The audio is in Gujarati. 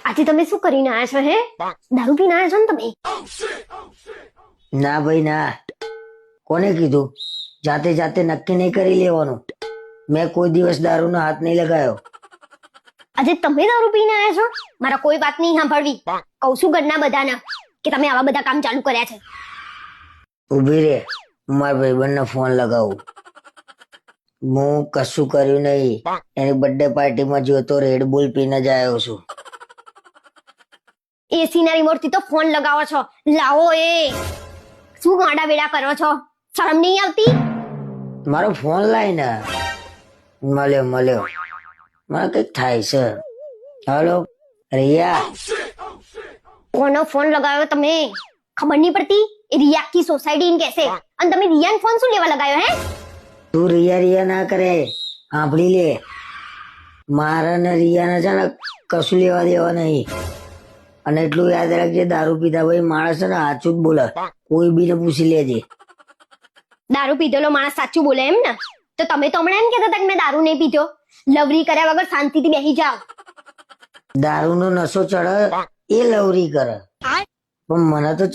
આજે તમે શું કરીને આયા છો? હે, દારૂ પીને આયા છો ને તમે? ના ભાઈ ના, કોને કીધું? જાતે જાતે નક્કી નહીં કરી લેવાનું. મેં કોઈ દિવસ દારૂનો હાથ નહીં લગાવ્યો. આજે તમે દારૂ પીને આયા છો? મારા કોઈ વાત નહીં સાંભળવી. કહું છું ઘરના બધાને કે તમે આવા બધા કામ ચાલુ કર્યા છે. ઉભી રે, હું મારા ભાઈબંધને ફોન લગાવું. હું કશું કર્યું નહીં. એની બર્થડે પાર્ટીમાં જોતો રેડ બુલ પીને જ આવ્યો છું. એસી ના રિમોટ થી તો ફોન લગાવો છો. લાવો એ શું ગાડા વેડા કરો છો? શરમ નહીં આવતી? મારો ફોન લાય ને. મળ્યો મને કઈક થાય છે. હાલો રિયા. કોનો ફોન લગાવ્યો તમે? ખબર નહીં પડતી? એ રિયા કી સોસાયટી ને કહેશે. અને તમે રિયાનો ફોન શું લેવા લગાવ્યો? હે, તું રિયા રિયા ના કરે, સાંભળી લે. મારા ને રિયાને છે ને કશું લેવા દેવા નહીં. અને એટલું યાદ રાખજે, દારૂ પીધા ભાઈ માણસ છે ને સાચું જ બોલે. કોઈ બી ને પૂછી લેજે. દારૂ પીધેલો માણસ સાચું બોલે એમ ને? તો તમે તો હમણાં એમ કહેતા હતા કે મેં દારૂ નહીં પીધો. લવરી કર્યા વગર શાંતિથી બેસી જાઓ. દારૂનો નશો ચડે એ લવરી કરે, પણ મને તો